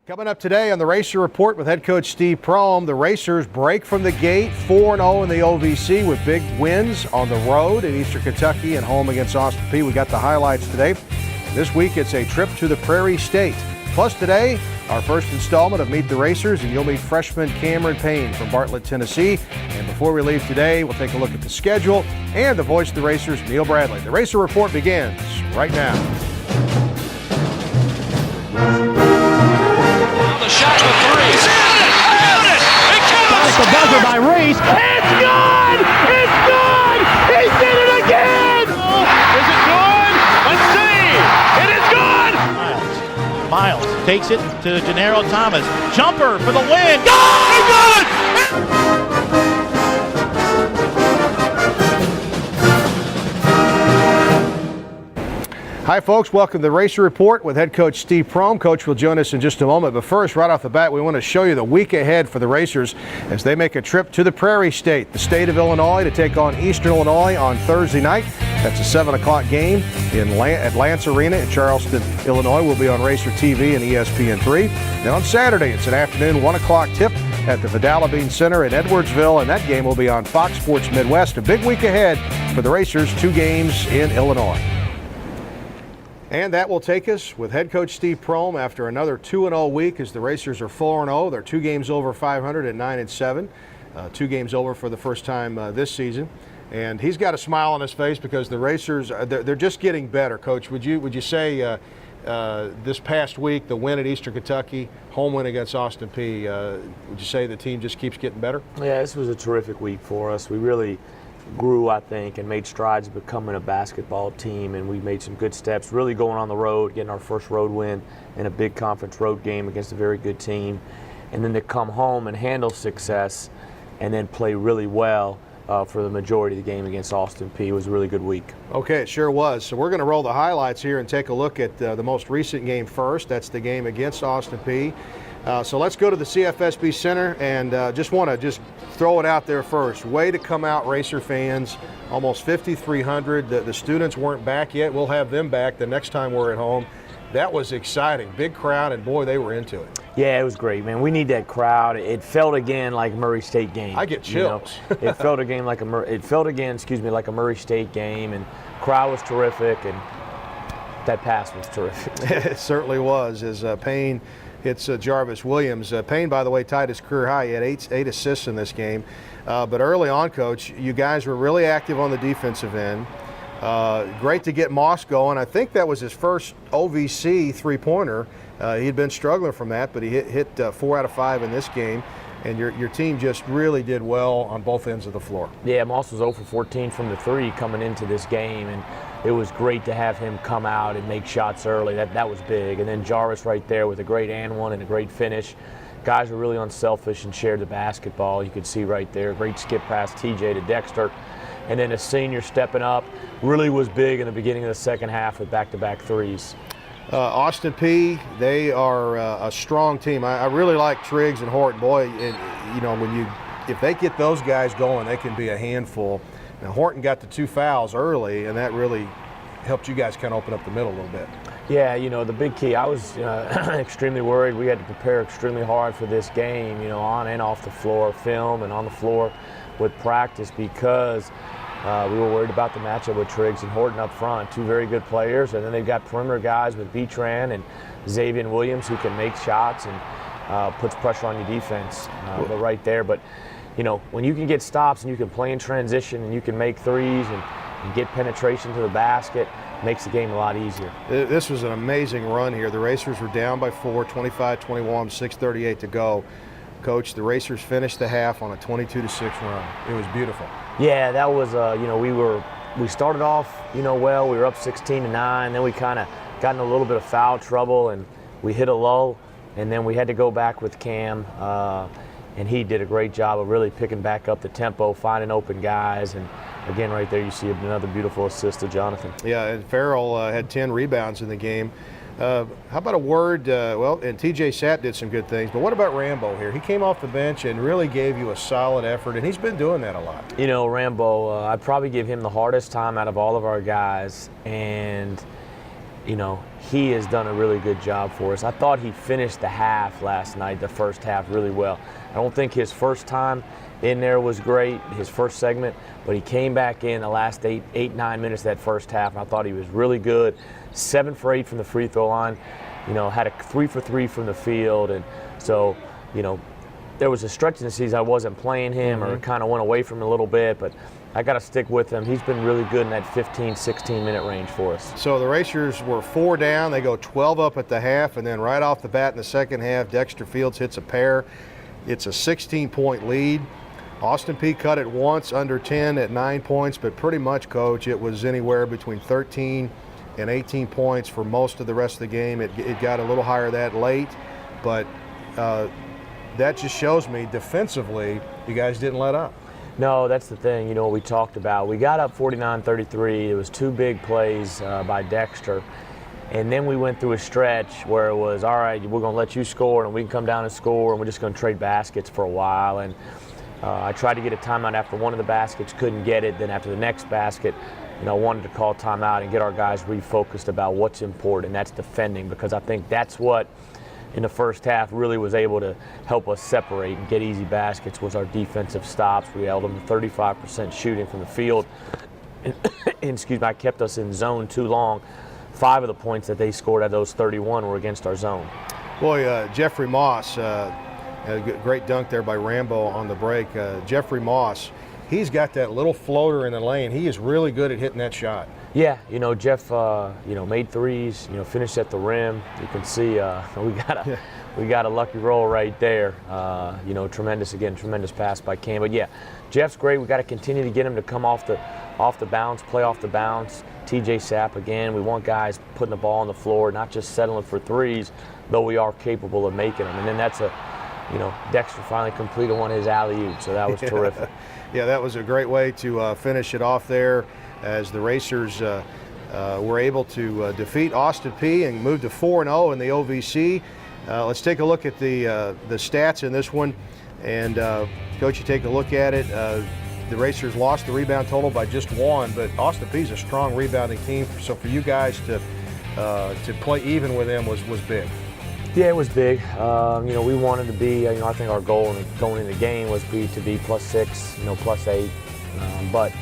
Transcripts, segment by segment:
Coming up today on the Racer Report with head coach Steve Prohm, the Racers break from the gate 4-0 in the OVC with big wins on the road at Eastern Kentucky and home against Austin Peay. We got the highlights today. This week it's a trip to the Prairie State. Plus today, our first installment of Meet the Racers, and you'll meet freshman Cameron Payne from Bartlett, Tennessee. And before we leave today, we'll take a look at the schedule and the voice of the Racers, Neil Bradley. The Racer Report begins right now. The shot for three. He's in it! Got it! He counts! The buzzer by Reese. It's good! It's good! He did it again! Is it good? Let's see! It is good! Miles takes it to Gennaro Thomas. Jumper for the win. Good! Hi folks, welcome to the Racer Report with head coach Steve Prohm. Coach will join us in just a moment, but first, right off the bat, we want to show you the week ahead for the Racers as they make a trip to the Prairie State, the state of Illinois, to take on Eastern Illinois on Thursday night. That's a 7 o'clock game at Lance Arena in Charleston, Illinois. We'll be on Racer TV and ESPN3. Then on Saturday, it's an afternoon 1 o'clock tip at the Vidal Bean Center in Edwardsville, and that game will be on Fox Sports Midwest. A big week ahead for the Racers, 2 games in Illinois. And that will take us with head coach Steve Prohm after another 2-0 week as the Racers are 4-0. They're 2 games over 500 at 9-7. 2 games over for the first time this season. And he's got a smile on his face because the Racers, they're just getting better. Coach, would you say this past week, the win at Eastern Kentucky, home win against Austin Peay, would you say the team just keeps getting better? Yeah, this was a terrific week for us. We really grew, I think, and made strides becoming a basketball team, and we made some good steps really going on the road, getting our first road win in a big conference road game against a very good team, and then to come home and handle success and then play really well for the majority of the game against Austin Peay. It was a really good week. Okay, it sure was. So we're going to roll the highlights here and take a look at the most recent game first. That's the game against Austin Peay. So let's go to the CFSB Center and just want to throw it out there first. Way to come out, Racer fans. Almost 5,300. The students weren't back yet. We'll have them back the next time we're at home. That was exciting. Big crowd, and boy, they were into it. Yeah, it was great, man. We need that crowd. It felt again like a Murray State game. I get chills. You know? It felt again like a Murray State game, and crowd was terrific, and that pass was terrific. It certainly was. As Payne hits Jarvis Williams. Payne, by the way, tied his career high. He had eight assists in this game. But early on, Coach, you guys were really active on the defensive end. Great to get Moss going. I think that was his first OVC three-pointer. He had been struggling from that, but he hit 4 out of 5 in this game. And your team just really did well on both ends of the floor. Yeah, Moss was 0 for 14 from the 3 coming into this game, and it was great to have him come out and make shots early. That was big. And then Jarvis right there with a great and one and a great finish. Guys were really unselfish and shared the basketball. You could see right there, great skip pass TJ to Dexter. And then a senior stepping up really was big in the beginning of the second half with back-to-back threes. Austin Peay, they are a strong team. I really like Triggs and Horton. Boy, you know, if they get those guys going, they can be a handful. Now, Horton got the 2 fouls early, and that really helped you guys kind of open up the middle a little bit. Yeah, you know, the big key, I was extremely worried. We had to prepare extremely hard for this game, you know, on and off the floor, film and on the floor with practice, because we were worried about the matchup with Triggs and Horton up front, 2 very good players, and then they've got perimeter guys with Betran and Xavier Williams who can make shots and puts pressure on your defense right there. But, you know, when you can get stops and you can play in transition and you can make threes and get penetration to the basket, it makes the game a lot easier. This was an amazing run here. The Racers were down by 4, 25-21, 6:38 to go. Coach, the Racers finished the half on a 22-6 run. It was beautiful. Yeah, that was, you know, we started off, you know, well. We were up 16-9. Then we kind of got in a little bit of foul trouble, and we hit a lull. And then we had to go back with Cam, and he did a great job of really picking back up the tempo, finding open guys. And again, right there, you see another beautiful assist to Jonathan. Yeah, and Farrell had 10 rebounds in the game. How about a word, well, and TJ Sapp did some good things, but what about Rambo here? He came off the bench and really gave you a solid effort, and he's been doing that a lot. You know, Rambo, I'd probably give him the hardest time out of all of our guys, and you know, he has done a really good job for us. I thought he finished the half last night, the first half, really well. I don't think his first time in there was great, his first segment, but he came back in the last 9 minutes of that first half, and I thought he was really good. 7 for 8 from the free throw line, you know, had a 3 for 3 from the field, and so, you know, there was a stretch in the season I wasn't playing him or kind of went away from him a little bit, but I got to stick with him. He's been really good in that 15, 16-minute range for us. So the Racers were 4 down. They go 12 up at the half, and then right off the bat in the second half, Dexter Fields hits a pair. It's a 16-point lead. Austin Peay cut it once under 10 at 9 points, but pretty much, Coach, it was anywhere between 13 and 18 points for most of the rest of the game. It got a little higher that late, but that just shows me defensively you guys didn't let up. No, that's the thing, you know, we talked about. We got up 49-33. It was 2 big plays by Dexter. And then we went through a stretch where it was, all right, we're going to let you score, and we can come down and score, and we're just going to trade baskets for a while. And I tried to get a timeout after one of the baskets, couldn't get it. Then after the next basket, you know, I wanted to call timeout and get our guys refocused about what's important, and that's defending, because I think that's what in the first half really was able to help us separate and get easy baskets was our defensive stops. We held them to 35% shooting from the field. And, excuse me, I kept us in zone too long. 5 of the points that they scored out of those 31 were against our zone. Boy, Jeffrey Moss, a great dunk there by Rambo on the break. Jeffrey Moss, he's got that little floater in the lane. He is really good at hitting that shot. Yeah, you know, Jeff, you know, made threes, you know, finished at the rim. You can see we got a lucky roll right there. You know, tremendous pass by Cam. But yeah, Jeff's great. We got to continue to get him to come off the bounce, play off the bounce. TJ Sapp again. We want guys putting the ball on the floor, not just settling for threes, though we are capable of making them. And then that's you know, Dexter finally completed one of his alley-oops, so that was terrific. Yeah, that was a great way to finish it off there, as the Racers were able to defeat Austin Peay and move to 4-0 in the OVC. Let's take a look at the stats in this one. And Coach, you take a look at it. The Racers lost the rebound total by just 1, but Austin Peay's a strong rebounding team. So for you guys to play even with them was big. Yeah, it was big. You know, we wanted to be, you know, I think our goal going into the game was to be +6, you know, +8. But,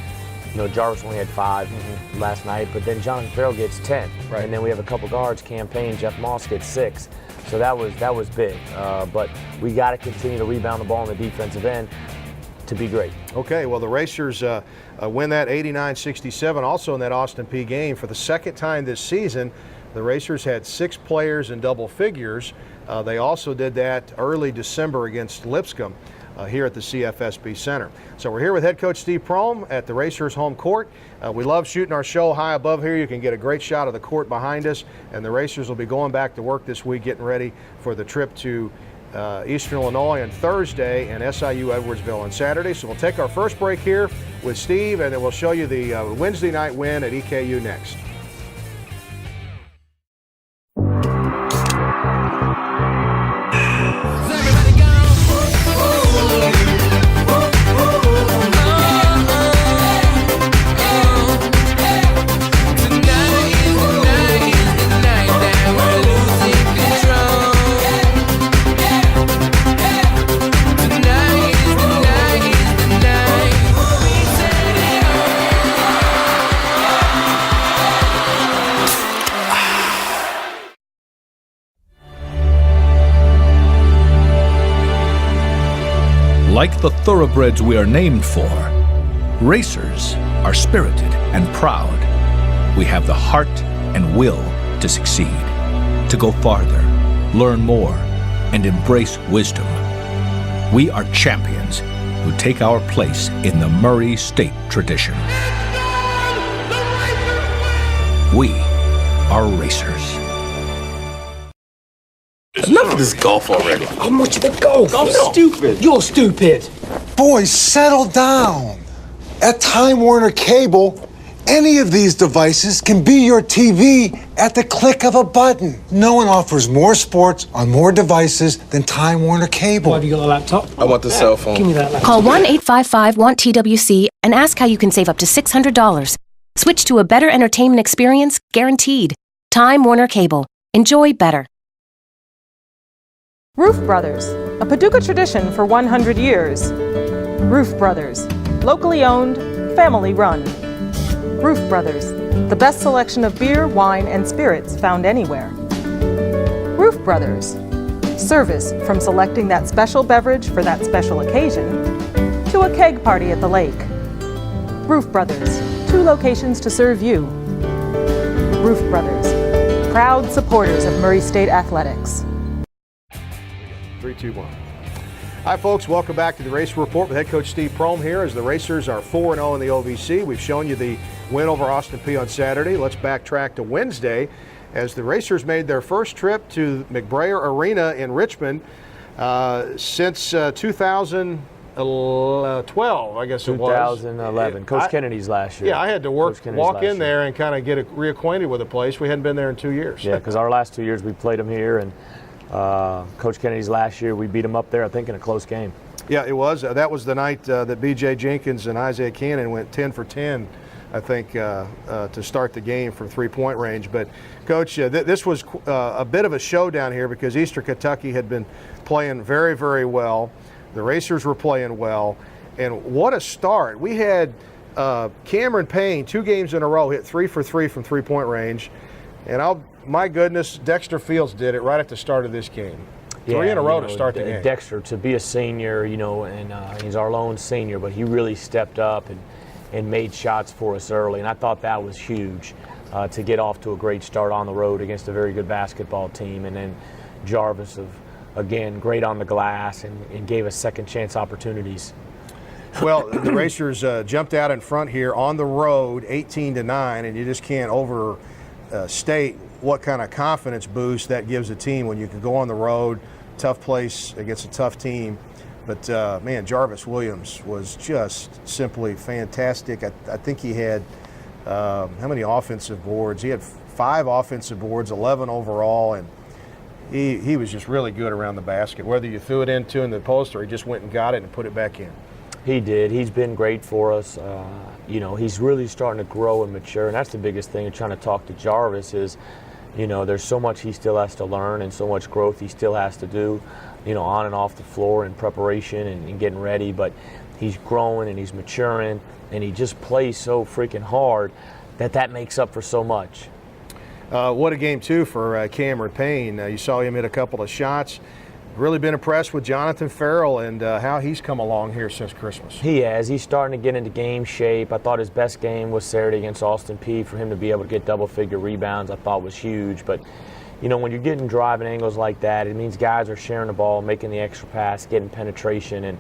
you know, Jarvis only had 5 last night, but then Jonathan Farrell gets 10. Right. And then we have a couple guards, Cameron Payne, Jeff Moss gets 6. So that was big. But we got to continue to rebound the ball on the defensive end to be great. Okay, well, the Racers win that 89-67, also in that Austin Peay game. For the second time this season, the Racers had 6 players in double figures. They also did that early December against Lipscomb here at the CFSB Center. So we're here with head coach Steve Prohm at the Racers home court. We love shooting our show high above here. You can get a great shot of the court behind us, and the Racers will be going back to work this week, getting ready for the trip to Eastern Illinois on Thursday and SIU Edwardsville on Saturday. So we'll take our first break here with Steve, and then we'll show you the Wednesday night win at EKU next. Like the thoroughbreds we are named for, racers are spirited and proud. We have the heart and will to succeed, to go farther, learn more, and embrace wisdom. We are champions who take our place in the Murray State tradition. We are racers. Enough of this golf already. How much of the golf? I'm stupid. You're stupid. Boys, settle down. At Time Warner Cable, any of these devices can be your TV at the click of a button. No one offers more sports on more devices than Time Warner Cable. Why have you got a laptop? I want the cell phone. Give me that laptop. Call 1-855-WANT-TWC and ask how you can save up to $600. Switch to a better entertainment experience, guaranteed. Time Warner Cable. Enjoy better. Roof Brothers, a Paducah tradition for 100 years. Roof Brothers, locally owned, family run. Roof Brothers, the best selection of beer, wine, and spirits found anywhere. Roof Brothers, service from selecting that special beverage for that special occasion to a keg party at the lake. Roof Brothers, 2 locations to serve you. Roof Brothers, proud supporters of Murray State Athletics. 3, 2, 1. Hi, folks. Welcome back to the Racer Report with head coach Steve Prohm here as the Racers are 4-0 in the OVC. We've shown you the win over Austin Peay on Saturday. Let's backtrack to Wednesday as the Racers made their first trip to McBrayer Arena in Richmond since 2012, I guess it was. 2011. Coach Kennedy's last year. Yeah, I had to walk in there and kind of get reacquainted with the place. We hadn't been there in 2 years. Yeah, because our last 2 years we played them here, and Coach Kennedy's last year we beat them up there, I think, in a close game. Yeah, it was. That was the night that B.J. Jenkins and Isaiah Cannon went 10 for 10, I think, to start the game from three-point range. But, Coach, this was a bit of a showdown here because Eastern Kentucky had been playing very, very well. The Racers were playing well. And what a start. We had Cameron Payne 2 games in a row hit 3 for 3 from three-point range. And my goodness, Dexter Fields did it right at the start of this game. 3 in a row to start the game. Dexter, to be a senior, and he's our lone senior, but he really stepped up and made shots for us early. And I thought that was huge to get off to a great start on the road against a very good basketball team. And then Jarvis, again, great on the glass and gave us second chance opportunities. Well, the Racers jumped out in front here on the road, 18-9, and you just can't overstate what kind of confidence boost that gives a team when you can go on the road, tough place against a tough team. But, man, Jarvis Williams was just simply fantastic. I think he had, how many offensive boards? He had 5 offensive boards, 11 overall, and he was just really good around the basket. Whether you threw it into in the post or he just went and got it and put it back in. He did. He's been great for us. He's really starting to grow and mature, and that's the biggest thing. Trying to talk to Jarvis is, there's so much he still has to learn and so much growth he still has to do, on and off the floor in preparation and getting ready. But he's growing and he's maturing, and he just plays so freaking hard that makes up for so much. What a game, too, for Cameron Payne. You saw him hit a couple of shots. Really been impressed with Jonathan Farrell and how he's come along here since Christmas. He has. He's starting to get into game shape. I thought his best game was Saturday against Austin Peay. For him to be able to get double-figure rebounds, I thought was huge. But, when you're getting driving angles like that, it means guys are sharing the ball, making the extra pass, getting penetration, and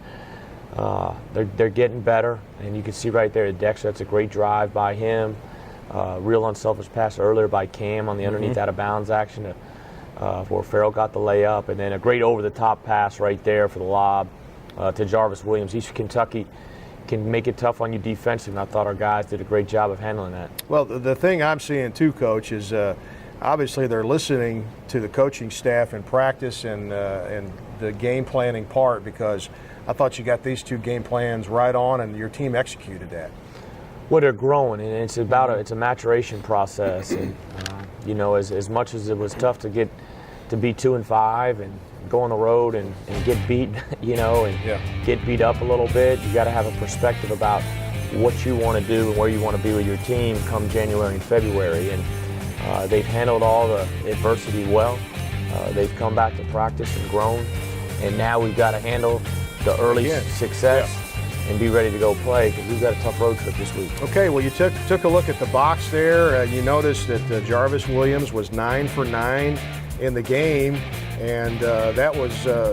they're getting better. And you can see right there at Dexter, that's a great drive by him. Real unselfish pass earlier by Cam on the underneath out-of-bounds action where Farrell got the layup, and then a great over-the-top pass right there for the lob to Jarvis Williams. Eastern Kentucky can make it tough on you defensively, and I thought our guys did a great job of handling that. Well, the thing I'm seeing too, Coach, is obviously they're listening to the coaching staff in practice and the game planning part, because I thought you got these 2 game plans right on and your team executed that. Well, they're growing, and it's it's a maturation process. And as much as it was tough to be 2-5 and go on the road and get beat, get beat up a little bit, you got to have a perspective about what you want to do and where you want to be with your team come January and February. And they've handled all the adversity well. They've come back to practice and grown, and now we've got to handle the early success. Yeah. And be ready to go play, because we've got a tough road trip this week. Okay, well, you took a look at the box there. You noticed that Jarvis Williams was 9 for 9 in the game, and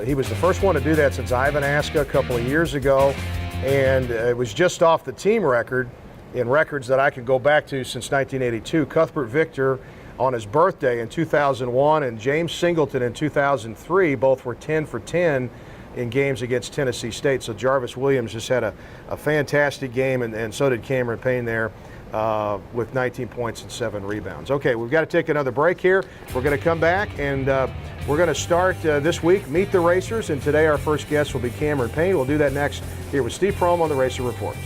he was the first one to do that since Ivan Aska a couple of years ago, and it was just off the team record in records that I can go back to since 1982. Cuthbert Victor on his birthday in 2001 and James Singleton in 2003 both were 10 for 10 in games against Tennessee State. So Jarvis Williams just had a fantastic game, and so did Cameron Payne there with 19 points and 7 rebounds. Okay, we've got to take another break here. We're going to come back, and we're going to start this week, Meet the Racers, and today our first guest will be Cameron Payne. We'll do that next here with Steve Prohm on the Racer Report.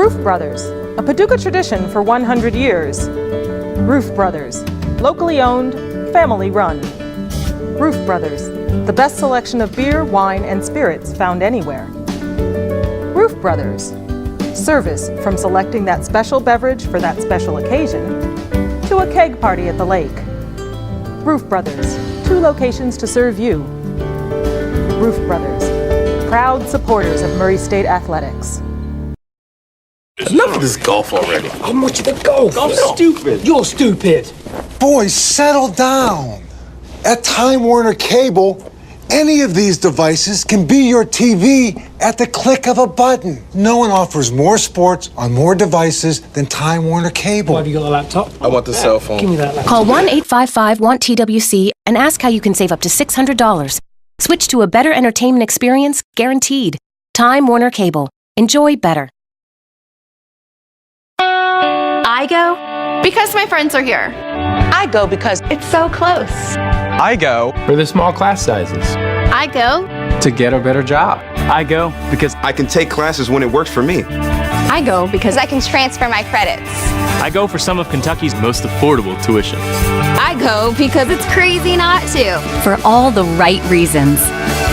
Roof Brothers, a Paducah tradition for 100 years. Roof Brothers, locally owned, family run. Roof Brothers, the best selection of beer, wine, and spirits found anywhere. Roof Brothers, service from selecting that special beverage for that special occasion to a keg party at the lake. Roof Brothers, 2 locations to serve you. Roof Brothers, proud supporters of Murray State Athletics. Enough of this golf already. How much of the golf? Golf's stupid. You're stupid. Boys, settle down. At Time Warner Cable, any of these devices can be your TV at the click of a button. No one offers more sports on more devices than Time Warner Cable. Why have you got a laptop? I want the cell phone. Give me that laptop. Call 1-855-WANT-TWC and ask how you can save up to $600. Switch to a better entertainment experience, guaranteed. Time Warner Cable. Enjoy better. I go because my friends are here. I go because It's so close. I go for the small class sizes. I go To get a better job. I go because I can take classes when it works for me. I go because I can transfer my credits. I go for some of Kentucky's most affordable tuition. I go because it's crazy not to. For all the right reasons.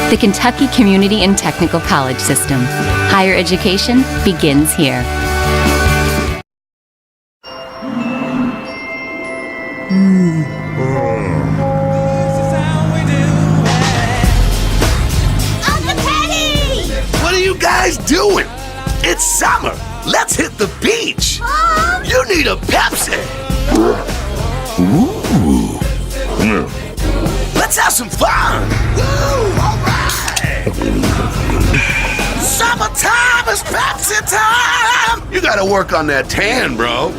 The Kentucky Community and Technical College System. Higher education begins here. What are you guys doing? It's summer. Let's hit the beach. You need a Pepsi. Ooh. Let's have some fun. Woo, all right. Summertime is Pepsi time. You gotta work on that tan, bro.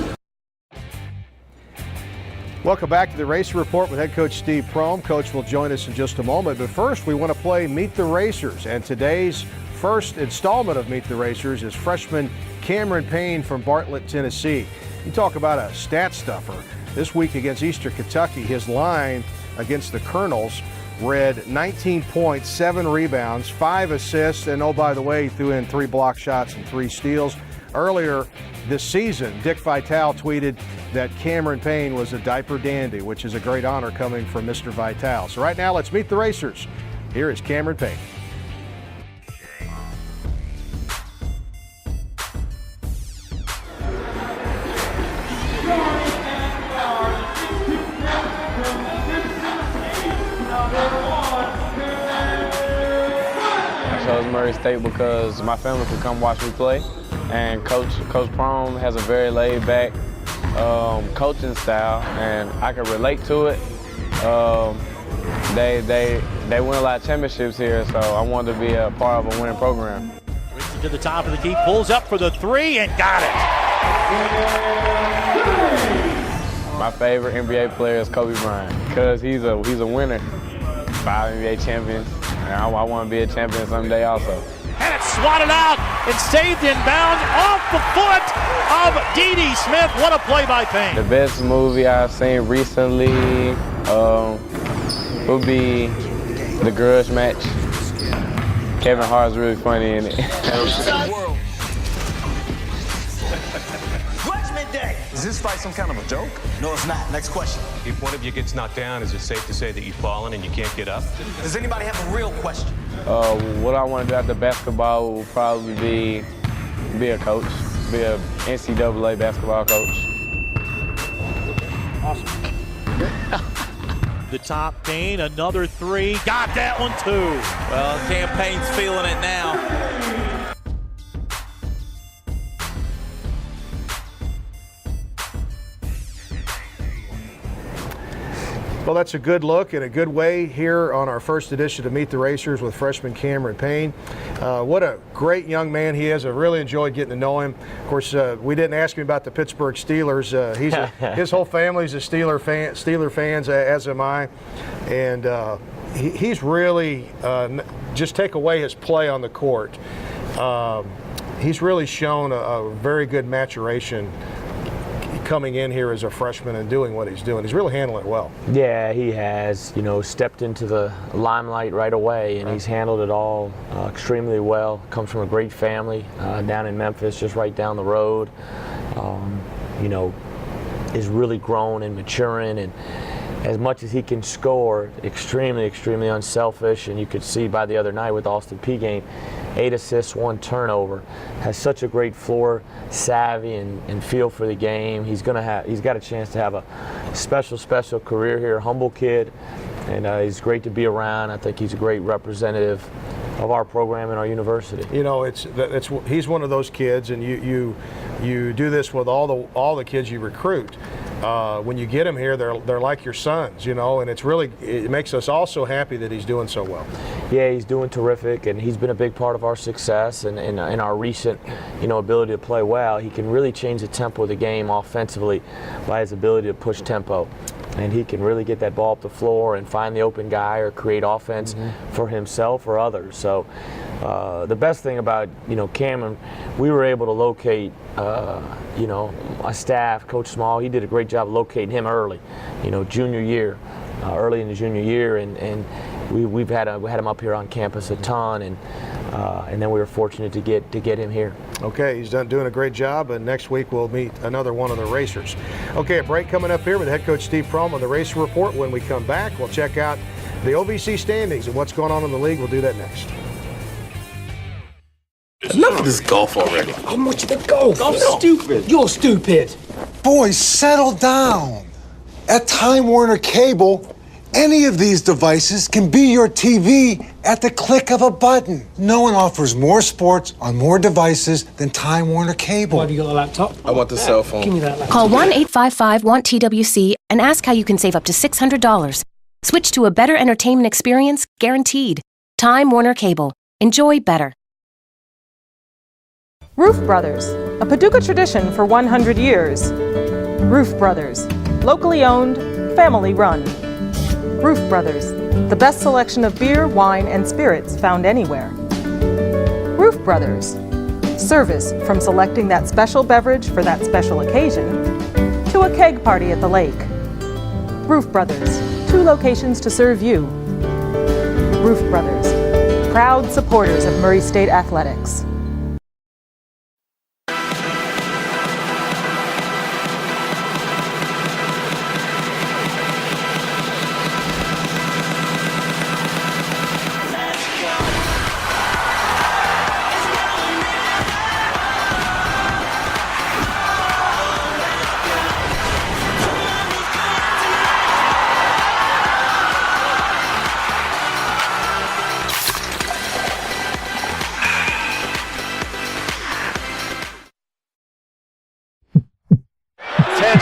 Welcome back to the Racer Report with head coach Steve Prohm. Coach will join us in just a moment, but first we want to play Meet the Racers, and today's first installment of Meet the Racers is freshman Cameron Payne from Bartlett, Tennessee. You talk about a stat stuffer. This week against Eastern Kentucky, his line against the Colonels read 19 points, 7 rebounds, 5 assists, and oh, by the way, he threw in 3 block shots and 3 steals. Earlier this season, Dick Vitale tweeted that Cameron Payne was a diaper dandy, which is a great honor coming from Mr. Vitale. So right now, let's meet the Racers. Here is Cameron Payne. I chose Murray State because my family could come watch me play, and Coach Prohm has a very laid-back coaching style, and I can relate to it. They win a lot of championships here, so I wanted to be a part of a winning program. Brings it to the top of the key, pulls up for the 3 and got it. My favorite NBA player is Kobe Bryant because he's a winner. 5 NBA champions, and I want to be a champion someday also. And it's swatted out and saved in bounds off the foot of D.D. Smith. What a play by Payne. The best movie I've seen recently would be The Grudge Match. Kevin Hart's really funny in it. Is this fight some kind of a joke? No, it's not. Next question. If one of you gets knocked down, is it safe to say that you've fallen and you can't get up? Does anybody have a real question? What I want to do after basketball will probably be a coach, be a NCAA basketball coach. Awesome. The top, Payne, another 3. Got that one too. Well, Campaign's feeling it now. Well, that's a good look and a good way here on our first edition of Meet the Racers with freshman Cameron Payne. What a great young man he is. I really enjoyed getting to know him. Of course, we didn't ask him about the Pittsburgh Steelers. His whole family's a Steeler fans, as am I. And he's really, just take away his play on the court, he's really shown a very good maturation coming in here as a freshman and doing what he's doing. He's really handling it well. Yeah, he has, stepped into the limelight right away, and he's handled it all extremely well. Comes from a great family down in Memphis, just right down the road. Is really grown and maturing, and as much as he can score, extremely, extremely unselfish. And you could see by the other night with Austin Peay game, 8 assists, 1 turnover. Has such a great floor savvy and feel for the game. He's got a chance to have a special career here. Humble kid, and he's great to be around. I think he's a great representative of our program and our university. He's one of those kids, and you do this with all the kids you recruit. When you get them here, they're like your sons, and it makes us all so happy that he's doing so well. Yeah, he's doing terrific, and he's been a big part of our success and our recent, ability to play well. He can really change the tempo of the game offensively by his ability to push tempo. And he can really get that ball up the floor and find the open guy or create offense for himself or others. So the best thing about, Cameron, we were able to locate, a staff, Coach Small. He did a great job locating him early, junior year, early in the junior year. And we had him up here on campus a ton, and then we were fortunate to get him here. Okay, he's doing a great job, and next week we'll meet another one of the racers. Okay, a break coming up here with head coach Steve Prohm on the Racer Report. When we come back, we'll check out the OVC standings and what's going on in the league. We'll do that next. Enough of this golf already. How much of the golf? I'm stupid. You're stupid. Boys, settle down. At Time Warner Cable, any of these devices can be your TV at the click of a button. No one offers more sports on more devices than Time Warner Cable. Why, have you got a laptop? I want the cell phone. Give me that laptop. Call 1-855-WANT-TWC and ask how you can save up to $600. Switch to a better entertainment experience, guaranteed. Time Warner Cable. Enjoy better. Roof Brothers, a Paducah tradition for 100 years. Roof Brothers, locally owned, family run. Roof Brothers, the best selection of beer, wine, and spirits found anywhere. Roof Brothers, service from selecting that special beverage for that special occasion to a keg party at the lake. Roof Brothers, 2 locations to serve you. Roof Brothers, proud supporters of Murray State Athletics.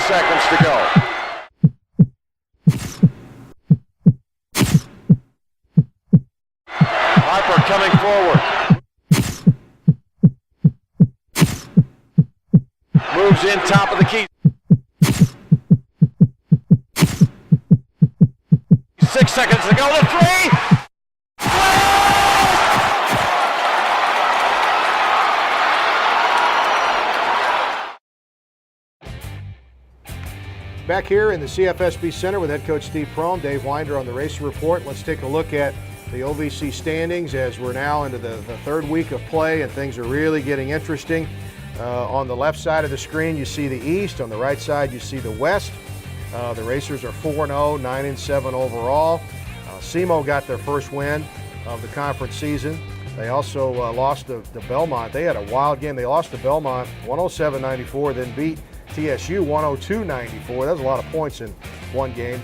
Seconds to go. Harper coming forward. Moves in top of the key. 6 seconds to go. The 3. Back here in the CFSB Center with head coach Steve Prohm, Dave Winder on the Racer Report. Let's take a look at the OVC standings as we're now into the 3rd week of play and things are really getting interesting. On the left side of the screen, you see the East. On the right side, you see the West. The Racers are 4-0, 9-7 overall. SEMO got their first win of the conference season. They also lost to Belmont. They had a wild game. They lost to Belmont 107-94, then beat TSU 102-94. That was a lot of points in one game.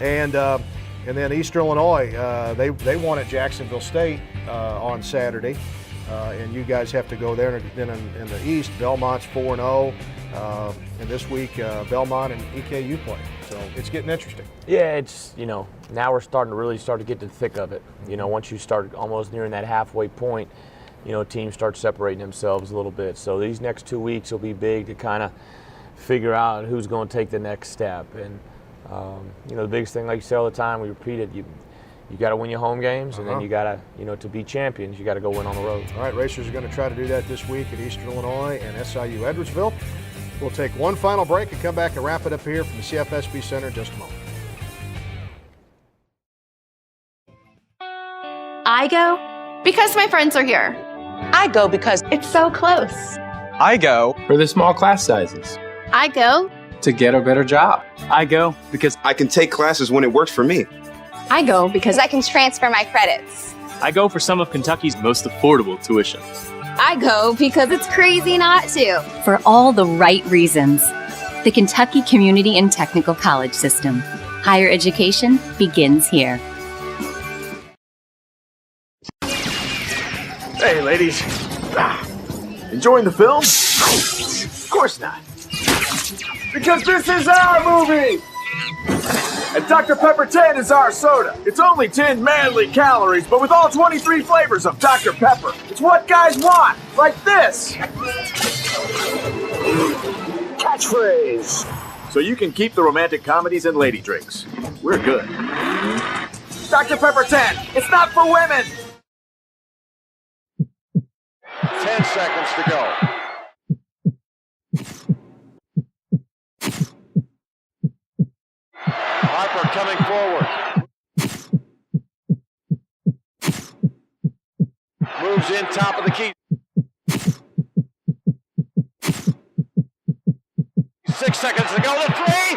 And then Eastern Illinois, they won at Jacksonville State on Saturday. And you guys have to go there. And then in the East, Belmont's 4-0. And this week, Belmont and EKU play. So it's getting interesting. Yeah, it's, now we're starting to get to the thick of it. Once you start almost nearing that halfway point, teams start separating themselves a little bit. So these next 2 weeks will be big to kind of figure out who's going to take the next step. And, the biggest thing, like you say all the time, we repeat it, you got to win your home games, and then you got to, to be champions, you got to go win on the road. All right, Racers are going to try to do that this week at Eastern Illinois and SIU Edwardsville. We'll take one final break and come back and wrap it up here from the CFSB Center in just a moment. I go because my friends are here. I go because It's so close. I go for the small class sizes. I go. To get a better job. I go because I can take classes when it works for me. I go because I can transfer my credits. I go for some of Kentucky's most affordable tuition. I go because it's crazy not to. For all the right reasons. The Kentucky Community and Technical College System. Higher education begins here. Hey, ladies. Enjoying the film? Of course not. Because this is our movie! And Dr. Pepper 10 is our soda. It's only 10 manly calories, but with all 23 flavors of Dr. Pepper. It's what guys want, like this. Catchphrase. So you can keep the romantic comedies and lady drinks. We're good. Dr. Pepper 10, it's not for women! 10 seconds to go. Harper coming forward. Moves in top of the key. 6 seconds to go. The three.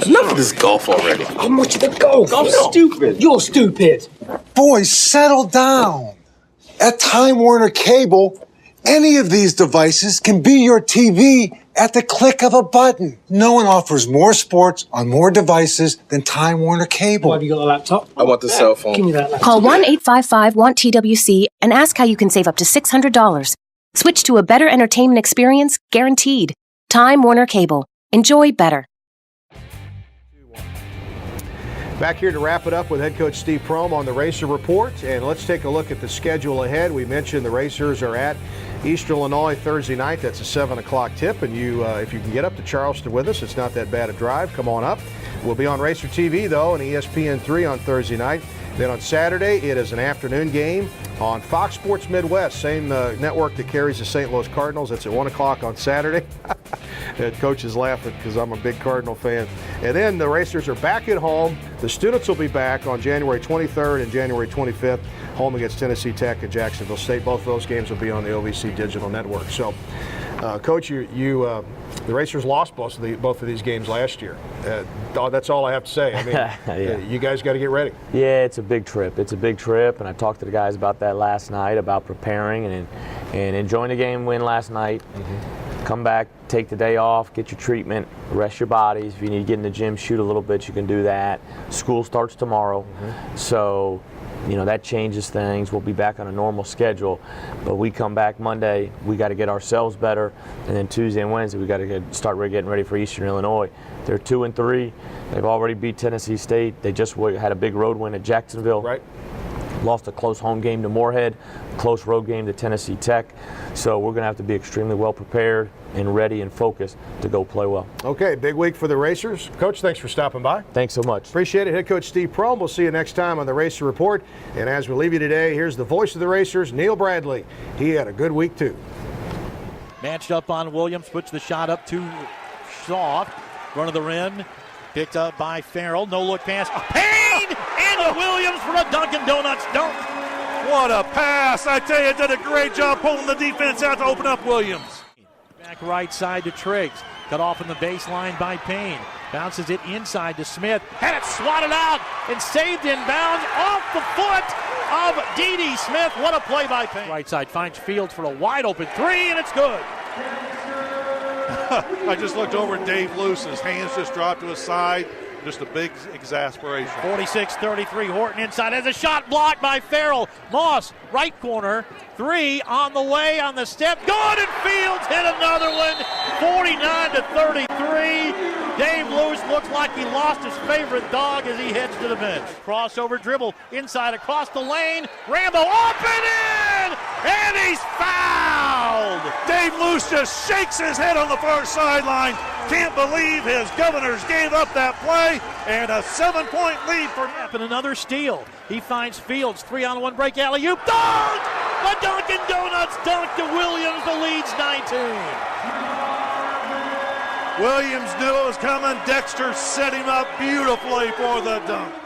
Enough of this golf already. How much of the golf? I'm stupid. You're stupid. Boys, settle down. At Time Warner Cable, any of these devices can be your TV at the click of a button. No one offers more sports on more devices than Time Warner Cable. Why have you got a laptop? I want the cell phone. Give me that laptop. Call 1-855-WANT-TWC and ask how you can save up to $600. Switch to a better entertainment experience, guaranteed. Time Warner Cable. Enjoy better. Back here to wrap it up with head coach Steve Prohm on the Racer Report, and let's take a look at the schedule ahead. We mentioned the Racers are at Eastern Illinois Thursday night. That's a 7 o'clock tip, and if you can get up to Charleston with us, it's not that bad a drive. Come on up. We'll be on Racer TV, though, and ESPN3 on Thursday night. Then on Saturday, it is an afternoon game on Fox Sports Midwest, same network that carries the St. Louis Cardinals. It's at 1 o'clock on Saturday. Coach is laughing because I'm a big Cardinal fan. And then the Racers are back at home. The students will be back on January 23rd and January 25th, home against Tennessee Tech and Jacksonville State. Both of those games will be on the OVC Digital Network. So, Coach, the Racers lost both of these games last year. That's all I have to say. I mean, Yeah. You guys got to get ready. Yeah, it's a big trip. It's a big trip, and I talked to the guys about that last night, about preparing and enjoying the game win last night. Come back, take the day off, get your treatment, rest your bodies. If you need to get in the gym, shoot a little bit, you can do that. School starts tomorrow, so that changes things. We'll be back on a normal schedule, but we come back Monday, we got to get ourselves better, and then Tuesday and Wednesday we got to start getting ready for Eastern Illinois. They're 2-3. They've already beat Tennessee State. They just had a big road win at Jacksonville. Right. Lost a close home game to Moorhead, close road game to Tennessee Tech. So we're going to have to be extremely well prepared and ready and focused to go play well. Okay, big week for the Racers. Coach, thanks for stopping by. Thanks so much. Appreciate it. Head coach Steve Prohm. We'll see you next time on the Racer Report. And as we leave you today, here's the voice of the Racers, Neil Bradley. He had a good week too. Matched up on Williams, puts the shot up too soft. Run of the rim, picked up by Farrell. No look pass. Payne into Williams for a Dunkin' Donuts dunk. What a pass! I tell you, did a great job pulling the defense out to open up Williams. Back right side to Triggs. Cut off in the baseline by Payne. Bounces it inside to Smith. Had it swatted out and saved in bounds off the foot of D.D. Smith. What a play by Payne. Right side finds Fields for a wide open three, and it's good. I just looked over at Dave Luce, and his hands just dropped to his side. Just a big exasperation. 46-33, Horton inside has a shot blocked by Farrell. Moss, right corner, three on the way on the step. Good, and Fields hit another one. 49-33. Dave Lewis looks like he lost his favorite dog as he heads to the bench. Crossover dribble inside across the lane. Rambo up and in, and he's fouled. Dave Lewis Luce just shakes his head on the far sideline. Can't believe his Governors gave up that play, and a 7-point lead for And another steal. He finds Fields, 3-on-1 break, alley-oop, dunk! The Dunkin' Donuts dunk to Williams, the lead's 19. Williams knew it was coming. Dexter set him up beautifully for the dunk.